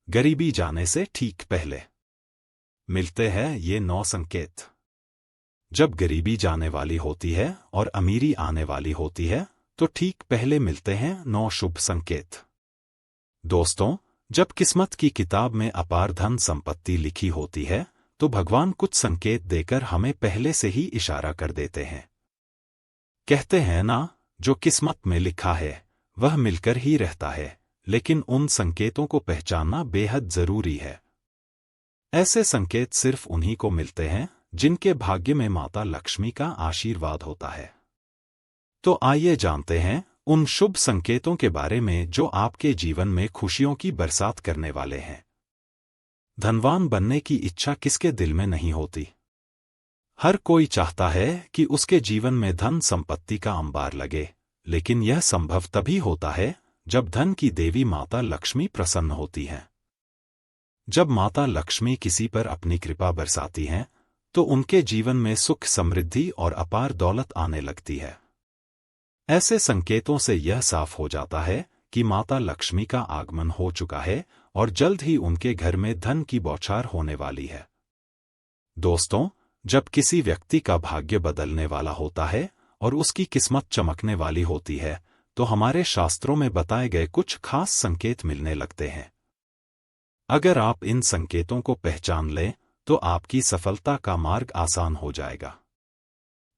गरीबी जाने से ठीक पहले मिलते हैं ये 9 संकेत। जब गरीबी जाने वाली होती है और अमीरी आने वाली होती है तो ठीक पहले मिलते हैं 9 शुभ संकेत। दोस्तों, जब किस्मत की किताब में अपार धन संपत्ति लिखी होती है तो भगवान कुछ संकेत देकर हमें पहले से ही इशारा कर देते हैं। कहते हैं ना, जो किस्मत में लिखा है वह मिलकर ही रहता है, लेकिन उन संकेतों को पहचानना बेहद जरूरी है। ऐसे संकेत सिर्फ उन्हीं को मिलते हैं जिनके भाग्य में माता लक्ष्मी का आशीर्वाद होता है। तो आइए जानते हैं उन शुभ संकेतों के बारे में जो आपके जीवन में खुशियों की बरसात करने वाले हैं। धनवान बनने की इच्छा किसके दिल में नहीं होती। हर कोई चाहता है कि उसके जीवन में धन संपत्ति का अंबार लगे, लेकिन यह संभव तभी होता है जब धन की देवी माता लक्ष्मी प्रसन्न होती हैं। जब माता लक्ष्मी किसी पर अपनी कृपा बरसाती हैं तो उनके जीवन में सुख, समृद्धि और अपार दौलत आने लगती है। ऐसे संकेतों से यह साफ हो जाता है कि माता लक्ष्मी का आगमन हो चुका है और जल्द ही उनके घर में धन की बौछार होने वाली है। दोस्तों, जब किसी व्यक्ति का भाग्य बदलने वाला होता है और उसकी किस्मत चमकने वाली होती है तो हमारे शास्त्रों में बताए गए कुछ खास संकेत मिलने लगते हैं। अगर आप इन संकेतों को पहचान लें तो आपकी सफलता का मार्ग आसान हो जाएगा।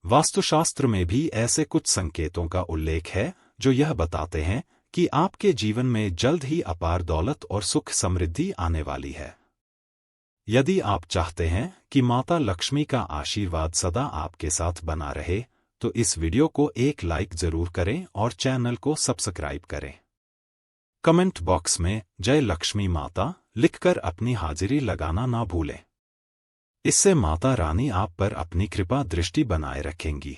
वास्तुशास्त्र में भी ऐसे कुछ संकेतों का उल्लेख है जो यह बताते हैं कि आपके जीवन में जल्द ही अपार दौलत और सुख समृद्धि आने वाली है। यदि आप चाहते हैं कि माता लक्ष्मी का आशीर्वाद सदा आपके साथ बना रहे तो इस वीडियो को एक लाइक जरूर करें और चैनल को सब्सक्राइब करें। कमेंट बॉक्स में जय लक्ष्मी माता लिखकर अपनी हाजिरी लगाना ना भूलें। इससे माता रानी आप पर अपनी कृपा दृष्टि बनाए रखेंगी।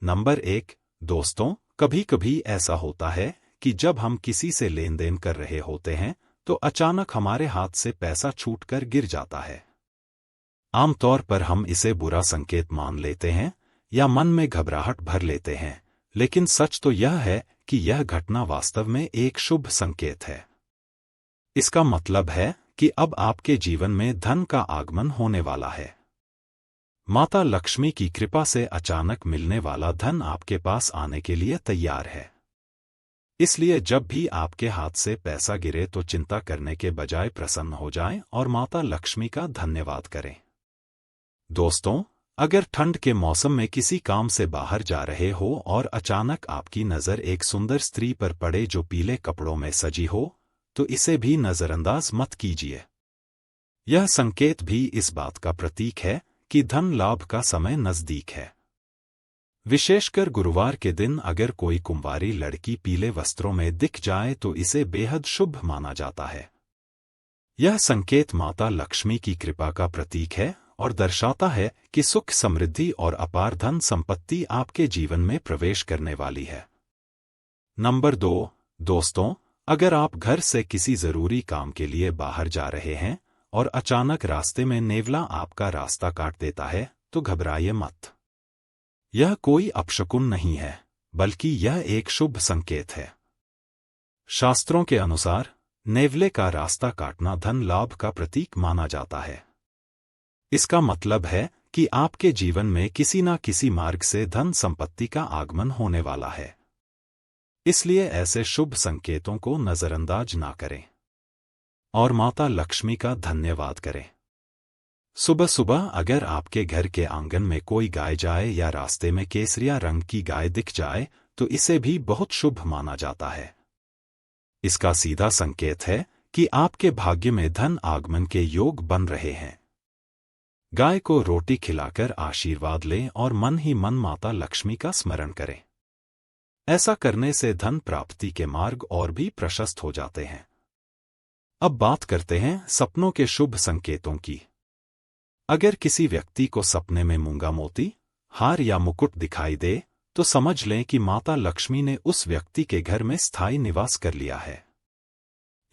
नंबर 1। दोस्तों, कभी कभी ऐसा होता है कि जब हम किसी से लेन देन कर रहे होते हैं तो अचानक हमारे हाथ से पैसा छूटकर गिर जाता है। आमतौर पर हम इसे बुरा संकेत मान लेते हैं या मन में घबराहट भर लेते हैं, लेकिन सच तो यह है कि यह घटना वास्तव में एक शुभ संकेत है। इसका मतलब है कि अब आपके जीवन में धन का आगमन होने वाला है। माता लक्ष्मी की कृपा से अचानक मिलने वाला धन आपके पास आने के लिए तैयार है। इसलिए जब भी आपके हाथ से पैसा गिरे तो चिंता करने के बजाय प्रसन्न हो जाएं और माता लक्ष्मी का धन्यवाद करें। दोस्तों, अगर ठंड के मौसम में किसी काम से बाहर जा रहे हो और अचानक आपकी नज़र एक सुंदर स्त्री पर पड़े जो पीले कपड़ों में सजी हो तो इसे भी नज़रअंदाज मत कीजिए। यह संकेत भी इस बात का प्रतीक है कि धन लाभ का समय नज़दीक है। विशेषकर गुरुवार के दिन अगर कोई कुंवारी लड़की पीले वस्त्रों में दिख जाए तो इसे बेहद शुभ माना जाता है। यह संकेत माता लक्ष्मी की कृपा का प्रतीक है और दर्शाता है कि सुख, समृद्धि और अपार धन संपत्ति आपके जीवन में प्रवेश करने वाली है। नंबर 2। दोस्तों, अगर आप घर से किसी जरूरी काम के लिए बाहर जा रहे हैं और अचानक रास्ते में नेवला आपका रास्ता काट देता है तो घबराइए मत। यह कोई अपशकुन नहीं है, बल्कि यह एक शुभ संकेत है। शास्त्रों के अनुसार नेवले का रास्ता काटना धन लाभ का प्रतीक माना जाता है। इसका मतलब है कि आपके जीवन में किसी न किसी मार्ग से धन संपत्ति का आगमन होने वाला है। इसलिए ऐसे शुभ संकेतों को नजरअंदाज ना करें और माता लक्ष्मी का धन्यवाद करें। सुबह सुबह अगर आपके घर के आंगन में कोई गाय जाए या रास्ते में केसरिया रंग की गाय दिख जाए तो इसे भी बहुत शुभ माना जाता है। इसका सीधा संकेत है कि आपके भाग्य में धन आगमन के योग बन रहे हैं। गाय को रोटी खिलाकर आशीर्वाद लें और मन ही मन माता लक्ष्मी का स्मरण करें। ऐसा करने से धन प्राप्ति के मार्ग और भी प्रशस्त हो जाते हैं। अब बात करते हैं सपनों के शुभ संकेतों की। अगर किसी व्यक्ति को सपने में मूंगा मोती, हार या मुकुट दिखाई दे तो समझ लें कि माता लक्ष्मी ने उस व्यक्ति के घर में स्थायी निवास कर लिया है।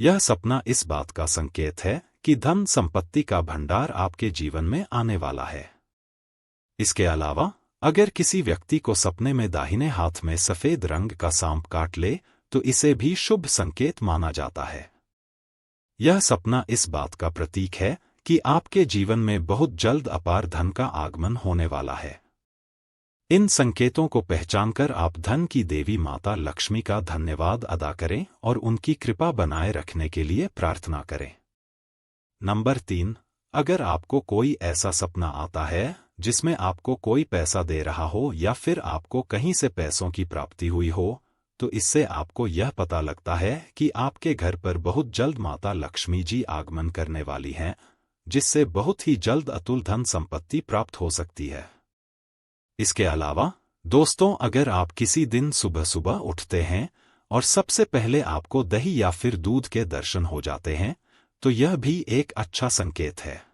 यह सपना इस बात का संकेत है कि धन संपत्ति का भंडार आपके जीवन में आने वाला है। इसके अलावा अगर किसी व्यक्ति को सपने में दाहिने हाथ में सफेद रंग का सांप काट ले तो इसे भी शुभ संकेत माना जाता है। यह सपना इस बात का प्रतीक है कि आपके जीवन में बहुत जल्द अपार धन का आगमन होने वाला है। इन संकेतों को पहचानकर आप धन की देवी माता लक्ष्मी का धन्यवाद अदा करें और उनकी कृपा बनाए रखने के लिए प्रार्थना करें। नंबर 3, अगर आपको कोई ऐसा सपना आता है जिसमें आपको कोई पैसा दे रहा हो या फिर आपको कहीं से पैसों की प्राप्ति हुई हो, तो इससे आपको यह पता लगता है कि आपके घर पर बहुत जल्द माता लक्ष्मी जी आगमन करने वाली हैं, जिससे बहुत ही जल्द अतुल धन संपत्ति प्राप्त हो सकती है। इसके अलावा दोस्तों, अगर आप किसी दिन सुबह सुबह उठते हैं और सबसे पहले आपको दही या फिर दूध के दर्शन हो जाते हैं, तो यह भी एक अच्छा संकेत है।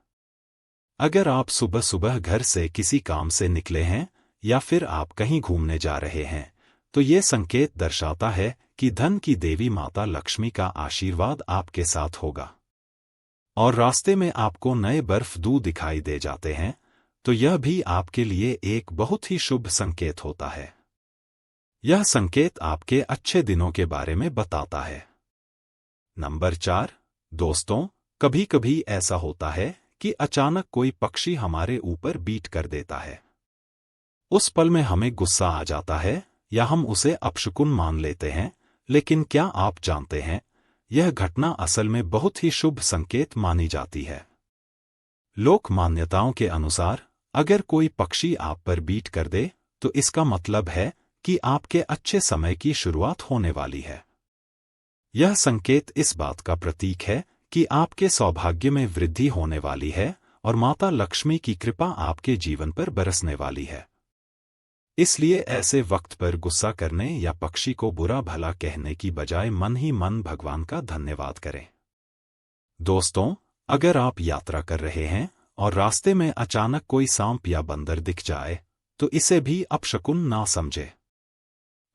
अगर आप सुबह सुबह घर से किसी काम से निकले हैं या फिर आप कहीं घूमने जा रहे हैं, तो ये संकेत दर्शाता है कि धन की देवी माता लक्ष्मी का आशीर्वाद आपके साथ होगा। और रास्ते में आपको नए बर्फ दूध दिखाई दे जाते हैं, तो यह भी आपके लिए एक बहुत ही शुभ संकेत होता है। यह संकेत आपके अच्छे दिनों के बारे में बताता है। नंबर 4, दोस्तों, कभी कभी ऐसा होता है कि अचानक कोई पक्षी हमारे ऊपर बीट कर देता है। उस पल में हमें गुस्सा आ जाता है या हम उसे अपशकुन मान लेते हैं, लेकिन क्या आप जानते हैं, यह घटना असल में बहुत ही शुभ संकेत मानी जाती है। लोक मान्यताओं के अनुसार अगर कोई पक्षी आप पर बीट कर दे, तो इसका मतलब है कि आपके अच्छे समय की शुरुआत होने वाली है। यह संकेत इस बात का प्रतीक है कि आपके सौभाग्य में वृद्धि होने वाली है और माता लक्ष्मी की कृपा आपके जीवन पर बरसने वाली है। इसलिए ऐसे वक्त पर गुस्सा करने या पक्षी को बुरा भला कहने की बजाय मन ही मन भगवान का धन्यवाद करें। दोस्तों, अगर आप यात्रा कर रहे हैं और रास्ते में अचानक कोई सांप या बंदर दिख जाए, तो इसे भी अपशकुन ना समझे।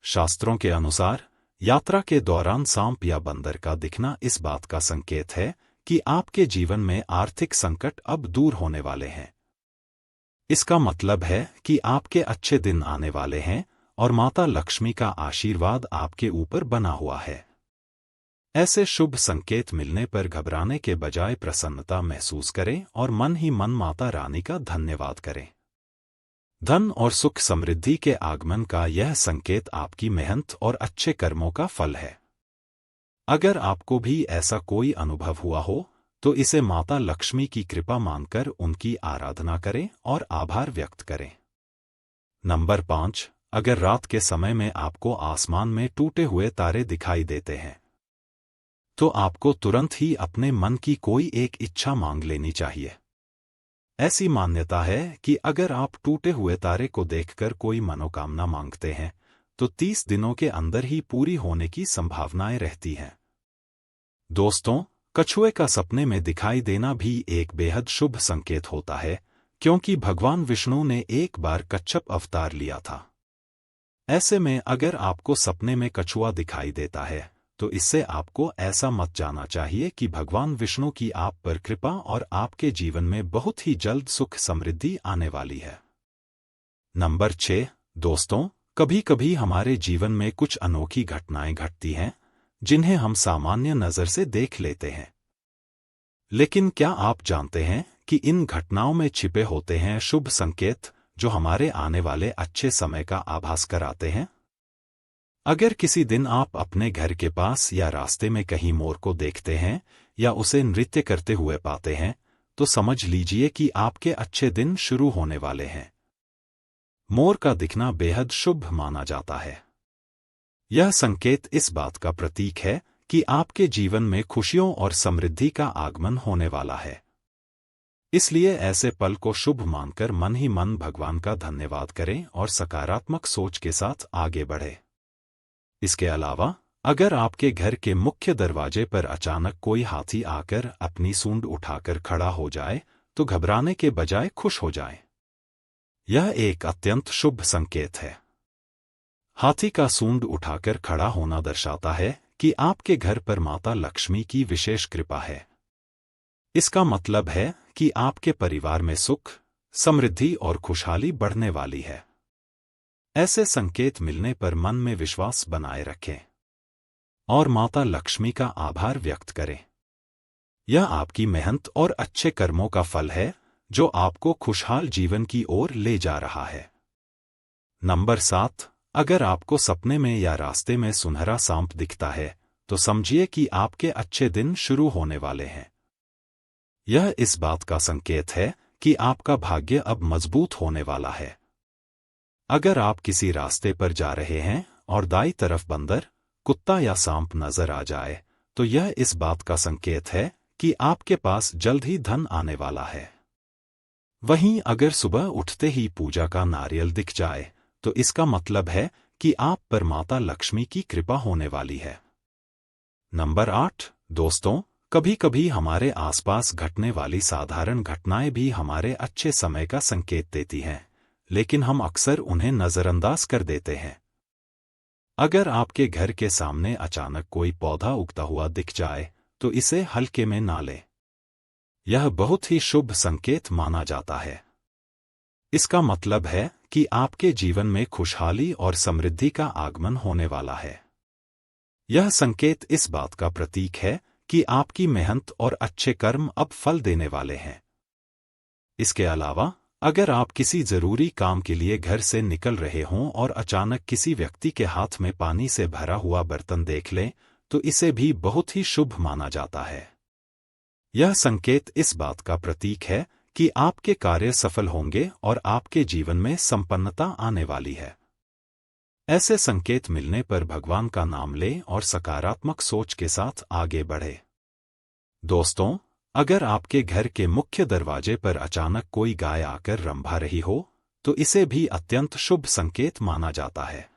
शास्त्रों के अनुसार यात्रा के दौरान सांप या बंदर का दिखना इस बात का संकेत है कि आपके जीवन में आर्थिक संकट अब दूर होने वाले हैं। इसका मतलब है कि आपके अच्छे दिन आने वाले हैं और माता लक्ष्मी का आशीर्वाद आपके ऊपर बना हुआ है। ऐसे शुभ संकेत मिलने पर घबराने के बजाय प्रसन्नता महसूस करें और मन ही मन माता रानी का धन्यवाद करें। धन और सुख समृद्धि के आगमन का यह संकेत आपकी मेहनत और अच्छे कर्मों का फल है। अगर आपको भी ऐसा कोई अनुभव हुआ हो, तो इसे माता लक्ष्मी की कृपा मानकर उनकी आराधना करें और आभार व्यक्त करें। नंबर 5, अगर रात के समय में आपको आसमान में टूटे हुए तारे दिखाई देते हैं, तो आपको तुरंत ही अपने मन की कोई एक इच्छा मांग लेनी चाहिए। ऐसी मान्यता है कि अगर आप टूटे हुए तारे को देखकर कोई मनोकामना मांगते हैं, तो 30 दिनों के अंदर ही पूरी होने की संभावनाएं रहती हैं। दोस्तों, कछुए का सपने में दिखाई देना भी एक बेहद शुभ संकेत होता है, क्योंकि भगवान विष्णु ने एक बार कच्छप अवतार लिया था। ऐसे में अगर आपको सपने में कछुआ दिखाई देता है, तो इससे आपको ऐसा मत जाना चाहिए कि भगवान विष्णु की आप पर कृपा और आपके जीवन में बहुत ही जल्द सुख समृद्धि आने वाली है। नंबर 6, दोस्तों, कभी कभी हमारे जीवन में कुछ अनोखी घटनाएं घटती हैं, जिन्हें हम सामान्य नजर से देख लेते हैं। लेकिन क्या आप जानते हैं कि इन घटनाओं में छिपे होते हैं शुभ संकेत, जो हमारे आने वाले अच्छे समय का आभास कराते हैं? अगर किसी दिन आप अपने घर के पास या रास्ते में कहीं मोर को देखते हैं या उसे नृत्य करते हुए पाते हैं, तो समझ लीजिए कि आपके अच्छे दिन शुरू होने वाले हैं। मोर का दिखना बेहद शुभ माना जाता है। यह संकेत इस बात का प्रतीक है कि आपके जीवन में खुशियों और समृद्धि का आगमन होने वाला है। इसलिए ऐसे पल को शुभ मानकर मन ही मन भगवान का धन्यवाद करें और सकारात्मक सोच के साथ आगे बढ़ें। इसके अलावा अगर आपके घर के मुख्य दरवाजे पर अचानक कोई हाथी आकर अपनी सूंड उठाकर खड़ा हो जाए, तो घबराने के बजाय खुश हो जाएं। यह एक अत्यंत शुभ संकेत है। हाथी का सूंड उठाकर खड़ा होना दर्शाता है कि आपके घर पर माता लक्ष्मी की विशेष कृपा है। इसका मतलब है कि आपके परिवार में सुख, समृद्धि और खुशहाली बढ़ने वाली है। ऐसे संकेत मिलने पर मन में विश्वास बनाए रखें और माता लक्ष्मी का आभार व्यक्त करें। यह आपकी मेहनत और अच्छे कर्मों का फल है जो आपको खुशहाल जीवन की ओर ले जा रहा है। नंबर 7, अगर आपको सपने में या रास्ते में सुनहरा सांप दिखता है तो समझिए कि आपके अच्छे दिन शुरू होने वाले हैं। यह इस बात का संकेत है कि आपका भाग्य अब मजबूत होने वाला है। अगर आप किसी रास्ते पर जा रहे हैं और दाईं तरफ बंदर, कुत्ता या सांप नजर आ जाए तो यह इस बात का संकेत है कि आपके पास जल्द ही धन आने वाला है। वहीं अगर सुबह उठते ही पूजा का नारियल दिख जाए तो इसका मतलब है कि आप पर माता लक्ष्मी की कृपा होने वाली है। नंबर 8, दोस्तों, कभी कभी हमारे आसपास घटने वाली साधारण घटनाएं भी हमारे अच्छे समय का संकेत देती हैं, लेकिन हम अक्सर उन्हें नजरअंदाज कर देते हैं। अगर आपके घर के सामने अचानक कोई पौधा उगता हुआ दिख जाए तो इसे हल्के में ना लें। यह बहुत ही शुभ संकेत माना जाता है। इसका मतलब है कि आपके जीवन में खुशहाली और समृद्धि का आगमन होने वाला है। यह संकेत इस बात का प्रतीक है कि आपकी मेहनत और अच्छे कर्म अब फल देने वाले हैं। इसके अलावा अगर आप किसी जरूरी काम के लिए घर से निकल रहे हों और अचानक किसी व्यक्ति के हाथ में पानी से भरा हुआ बर्तन देख लें तो इसे भी बहुत ही शुभ माना जाता है। यह संकेत इस बात का प्रतीक है कि आपके कार्य सफल होंगे और आपके जीवन में संपन्नता आने वाली है। ऐसे संकेत मिलने पर भगवान का नाम लें और सकारात्मक सोच के साथ आगे बढ़े। दोस्तों, अगर आपके घर के मुख्य दरवाजे पर अचानक कोई गाय आकर रंभा रही हो तो इसे भी अत्यंत शुभ संकेत माना जाता है।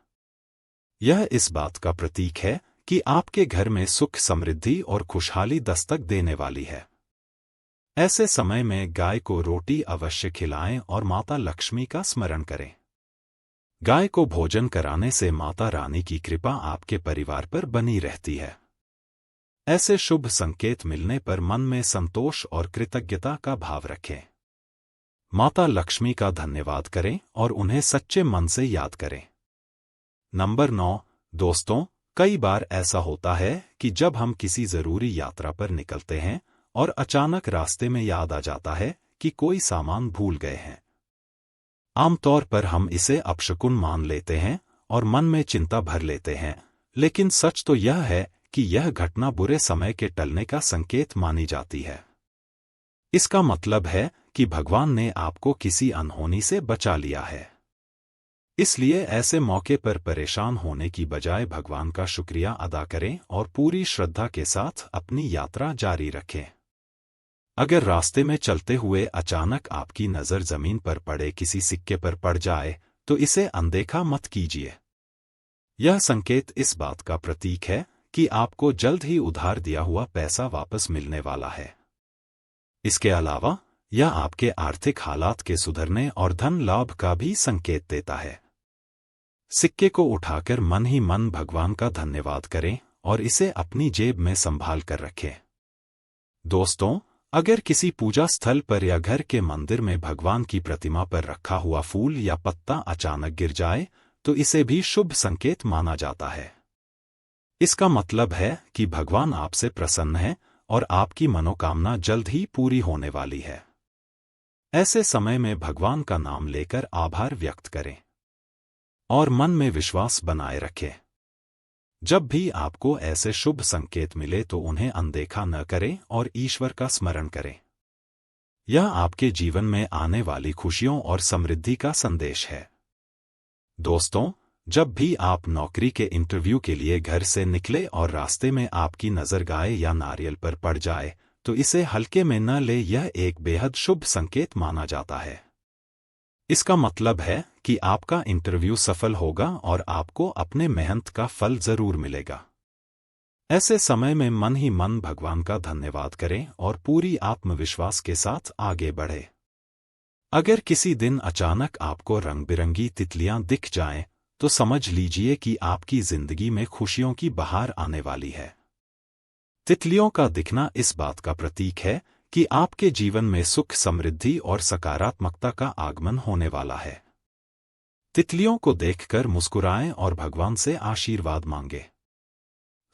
यह इस बात का प्रतीक है कि आपके घर में सुख, समृद्धि और खुशहाली दस्तक देने वाली है। ऐसे समय में गाय को रोटी अवश्य खिलाएं और माता लक्ष्मी का स्मरण करें। गाय को भोजन कराने से माता रानी की कृपा आपके परिवार पर बनी रहती है। ऐसे शुभ संकेत मिलने पर मन में संतोष और कृतज्ञता का भाव रखें। माता लक्ष्मी का धन्यवाद करें और उन्हें सच्चे मन से याद करें। नंबर 9, दोस्तों, कई बार ऐसा होता है कि जब हम किसी जरूरी यात्रा पर निकलते हैं और अचानक रास्ते में याद आ जाता है कि कोई सामान भूल गए हैं। आमतौर पर हम इसे अपशकुन मान लेते हैं और मन में चिंता भर लेते हैं, लेकिन सच तो यह है कि यह घटना बुरे समय के टलने का संकेत मानी जाती है। इसका मतलब है कि भगवान ने आपको किसी अनहोनी से बचा लिया है। इसलिए ऐसे मौके पर परेशान होने की बजाय भगवान का शुक्रिया अदा करें और पूरी श्रद्धा के साथ अपनी यात्रा जारी रखें। अगर रास्ते में चलते हुए अचानक आपकी नज़र जमीन पर पड़े किसी सिक्के पर पड़ जाए तो इसे अनदेखा मत कीजिए। यह संकेत इस बात का प्रतीक है कि आपको जल्द ही उधार दिया हुआ पैसा वापस मिलने वाला है। इसके अलावा यह आपके आर्थिक हालात के सुधरने और धन लाभ का भी संकेत देता है। सिक्के को उठाकर मन ही मन भगवान का धन्यवाद करें और इसे अपनी जेब में संभाल कर रखें। दोस्तों, अगर किसी पूजा स्थल पर या घर के मंदिर में भगवान की प्रतिमा पर रखा हुआ फूल या पत्ता अचानक गिर जाए तो इसे भी शुभ संकेत माना जाता है। इसका मतलब है कि भगवान आपसे प्रसन्न है और आपकी मनोकामना जल्द ही पूरी होने वाली है। ऐसे समय में भगवान का नाम लेकर आभार व्यक्त करें और मन में विश्वास बनाए रखें। जब भी आपको ऐसे शुभ संकेत मिले तो उन्हें अनदेखा न करें और ईश्वर का स्मरण करें। यह आपके जीवन में आने वाली खुशियों और समृद्धि का संदेश है। दोस्तों, जब भी आप नौकरी के इंटरव्यू के लिए घर से निकले और रास्ते में आपकी नज़र गाय या नारियल पर पड़ जाए तो इसे हल्के में न ले, यह एक बेहद शुभ संकेत माना जाता है। इसका मतलब है कि आपका इंटरव्यू सफल होगा और आपको अपने मेहनत का फल जरूर मिलेगा। ऐसे समय में मन ही मन भगवान का धन्यवाद करें और पूरी आत्मविश्वास के साथ आगे बढ़े। अगर किसी दिन अचानक आपको रंग बिरंगी तितलियां दिख जाएं तो समझ लीजिए कि आपकी जिंदगी में खुशियों की बहार आने वाली है। तितलियों का दिखना इस बात का प्रतीक है कि आपके जीवन में सुख, समृद्धि और सकारात्मकता का आगमन होने वाला है। तितलियों को देखकर मुस्कुराएं और भगवान से आशीर्वाद मांगे।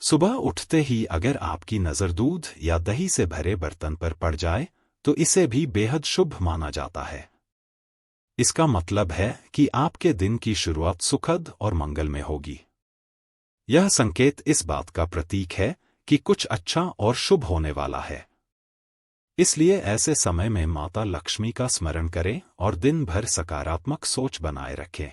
सुबह उठते ही अगर आपकी नज़र दूध या दही से भरे बर्तन पर पड़ जाए तो इसे भी बेहद शुभ माना जाता है। इसका मतलब है कि आपके दिन की शुरुआत सुखद और मंगलमय होगी। यह संकेत इस बात का प्रतीक है कि कुछ अच्छा और शुभ होने वाला है। इसलिए ऐसे समय में माता लक्ष्मी का स्मरण करें और दिन भर सकारात्मक सोच बनाए रखें।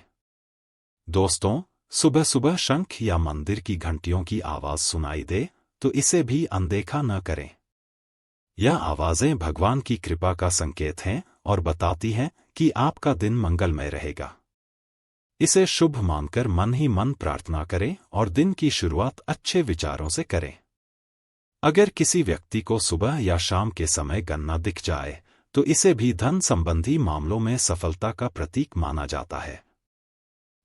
दोस्तों, सुबह सुबह शंख या मंदिर की घंटियों की आवाज सुनाई दे तो इसे भी अनदेखा न करें। यह आवाजें भगवान की कृपा का संकेत हैं और बताती हैं कि आपका दिन मंगलमय रहेगा। इसे शुभ मानकर मन ही मन प्रार्थना करें और दिन की शुरुआत अच्छे विचारों से करें। अगर किसी व्यक्ति को सुबह या शाम के समय गन्ना दिख जाए तो इसे भी धन संबंधी मामलों में सफलता का प्रतीक माना जाता है।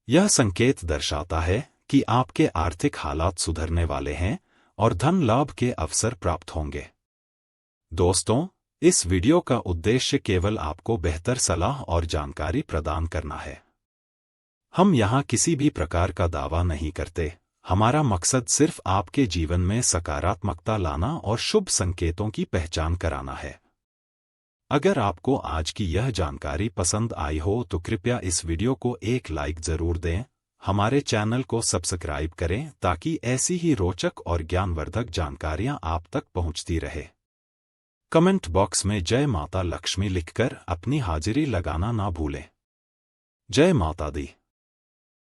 यह संकेत दर्शाता है कि आपके आर्थिक हालात सुधरने वाले हैं और धन लाभ के अवसर प्राप्त होंगे। दोस्तों, इस वीडियो का उद्देश्य केवल आपको बेहतर सलाह और जानकारी प्रदान करना है। हम यहाँ किसी भी प्रकार का दावा नहीं करते। हमारा मकसद सिर्फ आपके जीवन में सकारात्मकता लाना और शुभ संकेतों की पहचान कराना है। अगर आपको आज की यह जानकारी पसंद आई हो तो कृपया इस वीडियो को एक लाइक जरूर दें। हमारे चैनल को सब्सक्राइब करें ताकि ऐसी ही रोचक और ज्ञानवर्धक जानकारियां आप तक पहुंचती रहे। कमेंट बॉक्स में जय माता लक्ष्मी लिखकर अपनी हाजिरी लगाना ना भूलें। जय माता दी।